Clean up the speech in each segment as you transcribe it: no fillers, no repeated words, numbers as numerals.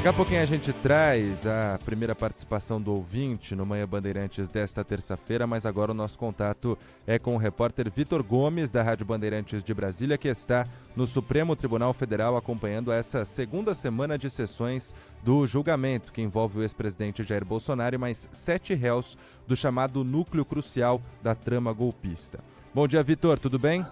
Daqui a pouquinho a gente traz a primeira participação do ouvinte no Manhã Bandeirantes desta terça-feira, mas agora o nosso contato é com o repórter Vitor Gomes, da Rádio Bandeirantes de Brasília, que está no Supremo Tribunal Federal acompanhando essa segunda semana de sessões do julgamento que envolve o ex-presidente Jair Bolsonaro e mais 7 réus do chamado núcleo crucial da trama golpista. Bom dia, Vitor, tudo bem?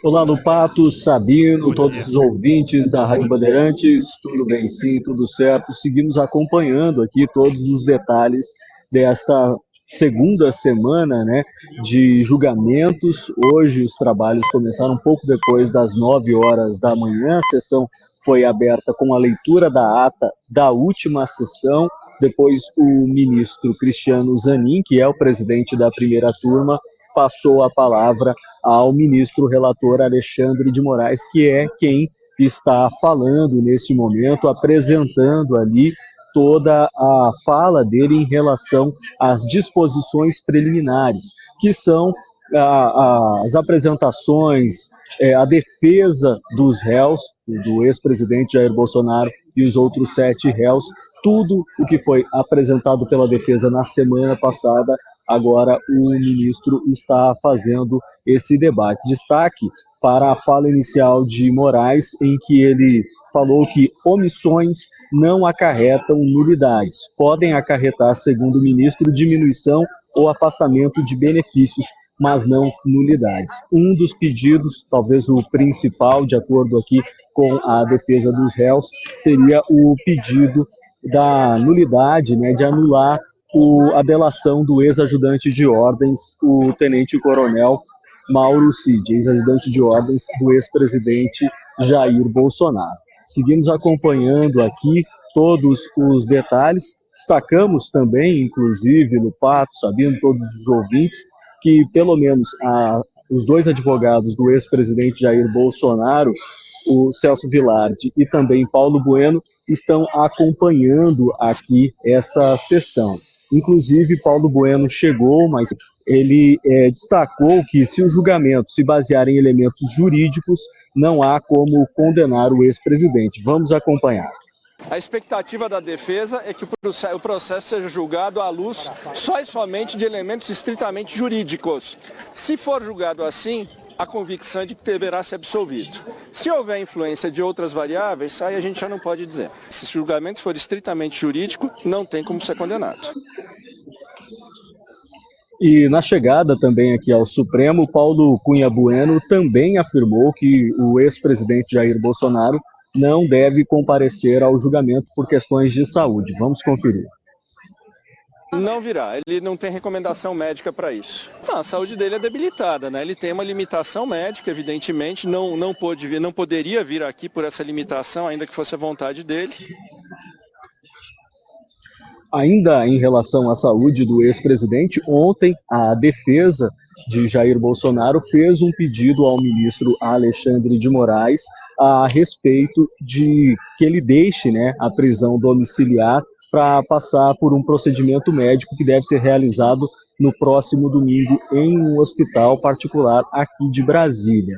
Olá, Lupato, Sabino, todos os ouvintes da Rádio Bandeirantes, tudo bem sim, tudo certo. Seguimos acompanhando aqui todos os detalhes desta segunda semana, de julgamentos. Hoje os trabalhos começaram um pouco depois das 9 horas da manhã. A sessão foi aberta com a leitura da ata da última sessão. Depois o ministro Cristiano Zanin, que é o presidente da primeira turma, passou a palavra ao ministro relator Alexandre de Moraes, que é quem está falando nesse momento, apresentando ali toda a fala dele em relação às disposições preliminares, que são as apresentações, a defesa dos réus, do ex-presidente Jair Bolsonaro e os outros 7 réus, tudo o que foi apresentado pela defesa na semana passada. Agora o ministro está fazendo esse debate. Destaque para a fala inicial de Moraes, em que ele falou que omissões não acarretam nulidades. Podem acarretar, segundo o ministro, diminuição ou afastamento de benefícios, mas não nulidades. Um dos pedidos, talvez o principal, de acordo aqui com a defesa dos réus, seria o pedido da nulidade, de anular a delação do ex-ajudante de ordens, o tenente-coronel Mauro Cid, ex-ajudante de ordens do ex-presidente Jair Bolsonaro. Seguimos acompanhando aqui todos os detalhes. Destacamos também, inclusive, Lupato, Sabino, todos os ouvintes, que pelo menos os 2 advogados do ex-presidente Jair Bolsonaro, o Celso Vilardi e também Paulo Bueno, estão acompanhando aqui essa sessão. Inclusive, Paulo Bueno chegou, mas ele destacou que se o julgamento se basear em elementos jurídicos, não há como condenar o ex-presidente. Vamos acompanhar. A expectativa da defesa é que o processo seja julgado à luz só e somente de elementos estritamente jurídicos. Se for julgado assim, a convicção é de que deverá ser absolvido. Se houver influência de outras variáveis, aí a gente já não pode dizer. Se o julgamento for estritamente jurídico, não tem como ser condenado. E na chegada também aqui ao Supremo, Paulo Cunha Bueno também afirmou que o ex-presidente Jair Bolsonaro não deve comparecer ao julgamento por questões de saúde. Vamos conferir. Não virá, ele não tem recomendação médica para isso. A saúde dele é debilitada, Ele tem uma limitação médica, evidentemente, não poderia vir aqui por essa limitação, ainda que fosse a vontade dele. Ainda em relação à saúde do ex-presidente, ontem a defesa de Jair Bolsonaro fez um pedido ao ministro Alexandre de Moraes a respeito de que ele deixe a prisão domiciliar para passar por um procedimento médico que deve ser realizado no próximo domingo em um hospital particular aqui de Brasília.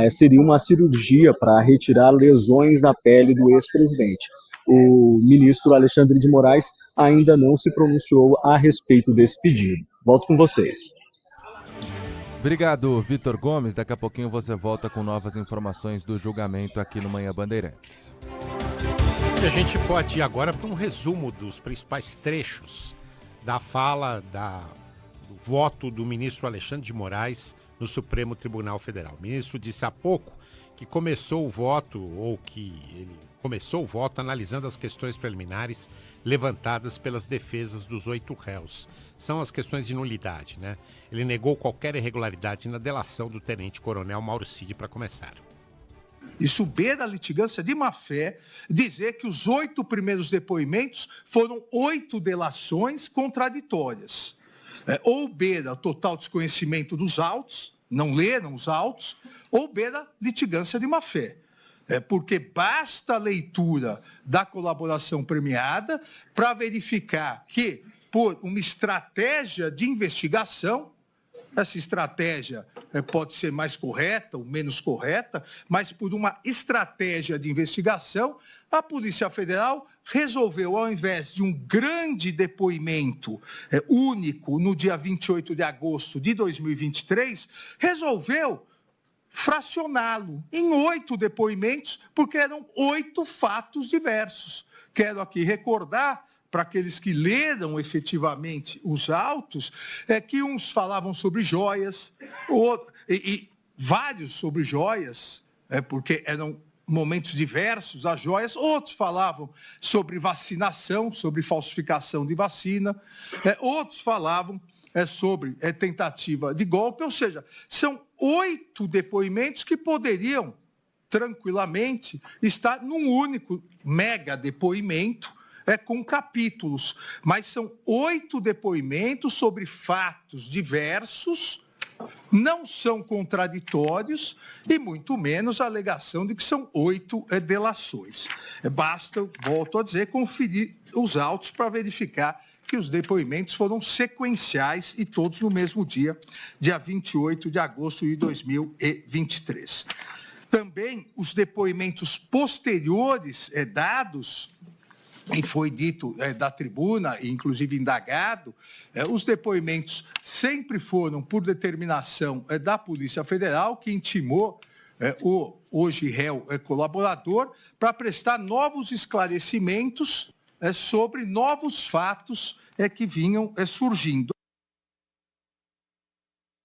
Seria uma cirurgia para retirar lesões na pele do ex-presidente. O ministro Alexandre de Moraes ainda não se pronunciou a respeito desse pedido. Volto com vocês. Obrigado, Vitor Gomes. Daqui a pouquinho você volta com novas informações do julgamento aqui no Manhã Bandeirantes. E a gente pode ir agora para um resumo dos principais trechos da fala do voto do ministro Alexandre de Moraes no Supremo Tribunal Federal. O ministro disse há pouco que começou o voto analisando as questões preliminares levantadas pelas defesas dos 8 réus. São as questões de nulidade, Ele negou qualquer irregularidade na delação do tenente-coronel Mauro Cid para começar. Isso beira a litigância de má-fé, dizer que os 8 primeiros depoimentos foram 8 delações contraditórias. Ou beira o total desconhecimento dos autos, não leram os autos, ou beira litigância de má-fé. Porque basta a leitura da colaboração premiada para verificar que, por uma estratégia de investigação, Essa estratégia pode ser mais correta ou menos correta, mas por uma estratégia de investigação, a Polícia Federal resolveu, ao invés de um grande depoimento único no dia 28 de agosto de 2023, resolveu fracioná-lo em 8 depoimentos, porque eram 8 fatos diversos. Quero aqui recordar, para aqueles que leram efetivamente os autos, que uns falavam sobre joias, e vários sobre joias, porque eram momentos diversos as joias, outros falavam sobre vacinação, sobre falsificação de vacina, outros falavam sobre tentativa de golpe, ou seja, são 8 depoimentos que poderiam tranquilamente estar num único mega depoimento, com capítulos, mas são 8 depoimentos sobre fatos diversos, não são contraditórios e muito menos a alegação de que são 8 delações. Basta, volto a dizer, conferir os autos para verificar que os depoimentos foram sequenciais e todos no mesmo dia 28 de agosto de 2023. Também os depoimentos posteriores dados, e foi dito da tribuna, e inclusive indagado, os depoimentos sempre foram por determinação da Polícia Federal, que intimou o hoje réu colaborador para prestar novos esclarecimentos sobre novos fatos que vinham surgindo.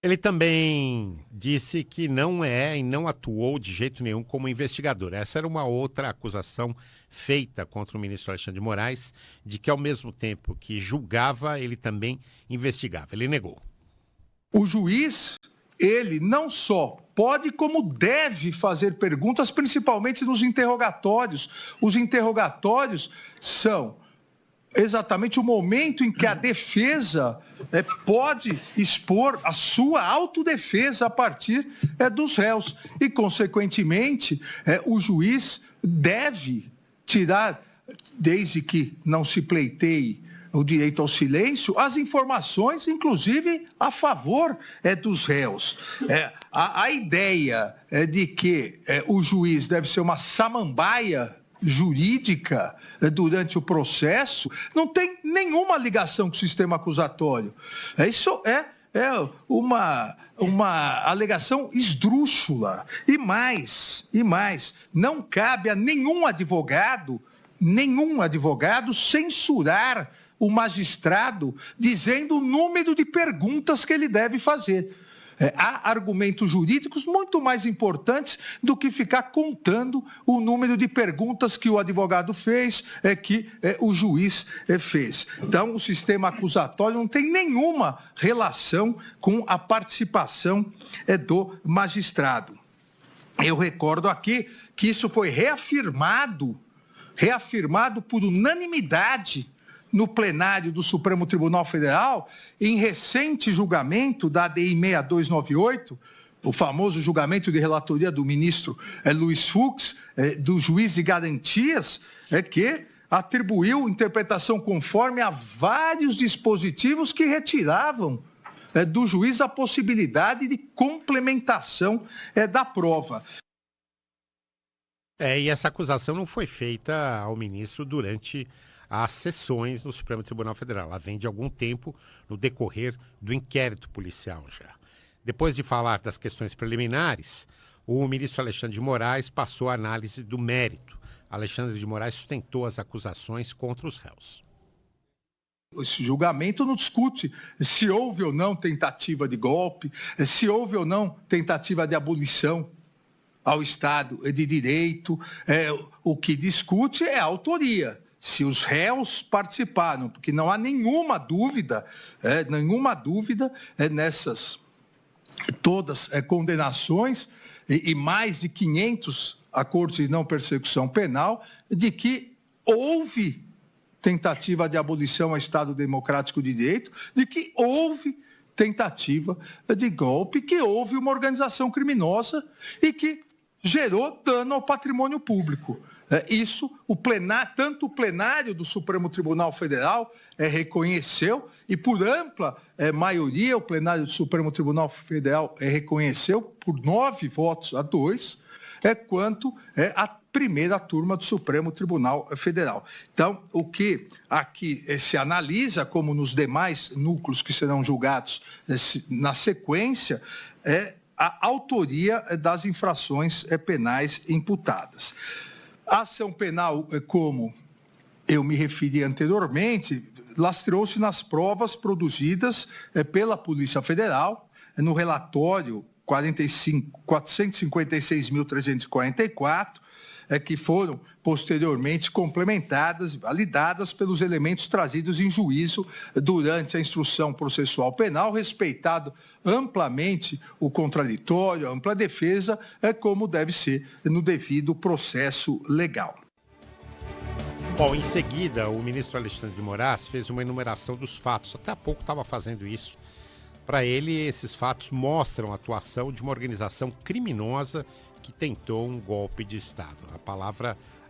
Ele também disse que não é e não atuou de jeito nenhum como investigador. Essa era uma outra acusação feita contra o ministro Alexandre de Moraes, de que ao mesmo tempo que julgava, ele também investigava. Ele negou. O juiz, ele não só pode, como deve fazer perguntas, principalmente nos interrogatórios. Os interrogatórios são exatamente o momento em que a defesa pode expor a sua autodefesa a partir dos réus. E, consequentemente, o juiz deve tirar, desde que não se pleiteie o direito ao silêncio, as informações, inclusive, a favor dos réus. A ideia de que o juiz deve ser uma samambaia jurídica durante o processo não tem nenhuma ligação com o sistema acusatório. Isso é uma alegação esdrúxula. E mais, não cabe a nenhum advogado censurar o magistrado dizendo o número de perguntas que ele deve fazer. Há argumentos jurídicos muito mais importantes do que ficar contando o número de perguntas que o advogado fez, que o juiz fez. Então, o sistema acusatório não tem nenhuma relação com a participação do magistrado. Eu recordo aqui que isso foi reafirmado por unanimidade no plenário do Supremo Tribunal Federal, em recente julgamento da ADI 6298, o famoso julgamento de relatoria do ministro Luiz Fux, do juiz de garantias, que atribuiu interpretação conforme a vários dispositivos que retiravam do juiz a possibilidade de complementação da prova. E essa acusação não foi feita ao ministro durante as sessões no Supremo Tribunal Federal. Ela vem de algum tempo no decorrer do inquérito policial já. Depois de falar das questões preliminares, o ministro Alexandre de Moraes passou a análise do mérito. Alexandre de Moraes sustentou as acusações contra os réus. Esse julgamento não discute se houve ou não tentativa de golpe, se houve ou não tentativa de abolição ao Estado de Direito. O que discute é a autoria. Se os réus participaram, porque não há nenhuma dúvida nessas todas condenações e mais de 500 acordos de não persecução penal, de que houve tentativa de abolição ao Estado Democrático de Direito, de que houve tentativa de golpe, que houve uma organização criminosa e que gerou dano ao patrimônio público. Isso, tanto o plenário do Supremo Tribunal Federal reconheceu, e por ampla maioria, o plenário do Supremo Tribunal Federal reconheceu, por 9 votos a 2, quanto a primeira turma do Supremo Tribunal Federal. Então, o que aqui se analisa, como nos demais núcleos que serão julgados na sequência, é a autoria das infrações penais imputadas. A ação penal, como eu me referi anteriormente, lastreou-se nas provas produzidas pela Polícia Federal, no relatório 456.344, que foram posteriormente complementadas, validadas pelos elementos trazidos em juízo durante a instrução processual penal, respeitado amplamente o contraditório, a ampla defesa, como deve ser no devido processo legal. Bom, em seguida, o ministro Alexandre de Moraes fez uma enumeração dos fatos. Até há pouco estava fazendo isso. Para ele, esses fatos mostram a atuação de uma organização criminosa que tentou um golpe de Estado.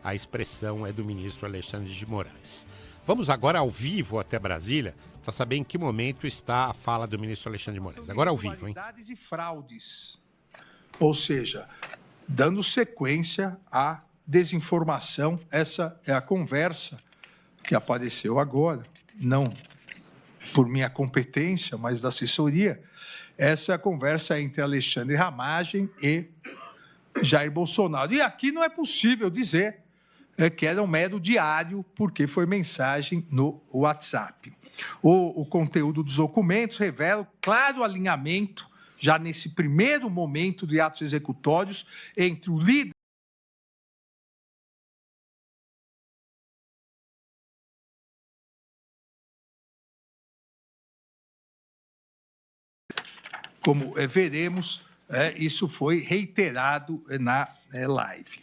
A expressão é do ministro Alexandre de Moraes. Vamos agora ao vivo até Brasília para saber em que momento está a fala do ministro Alexandre de Moraes. Agora ao vivo, hein? E fraudes, ou seja, dando sequência à desinformação. Essa é a conversa que apareceu agora, não por minha competência, mas da assessoria. Essa é a conversa entre Alexandre Ramagem e Jair Bolsonaro. E aqui não é possível dizer que era um mero diário, porque foi mensagem no WhatsApp. O conteúdo dos documentos revela claro alinhamento, já nesse primeiro momento de atos executórios, entre o líder como veremos, isso foi reiterado na live.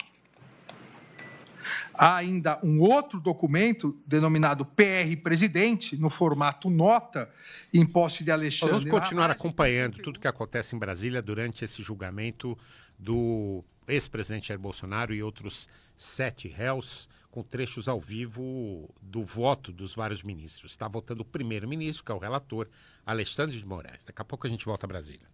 Há ainda um outro documento, denominado PR Presidente, no formato nota, em posse de Alexandre. Nós vamos continuar acompanhando tudo que acontece em Brasília durante esse julgamento do ex-presidente Jair Bolsonaro e outros 7 réus, com trechos ao vivo do voto dos vários ministros. Está votando o primeiro-ministro, que é o relator, Alexandre de Moraes. Daqui a pouco a gente volta a Brasília.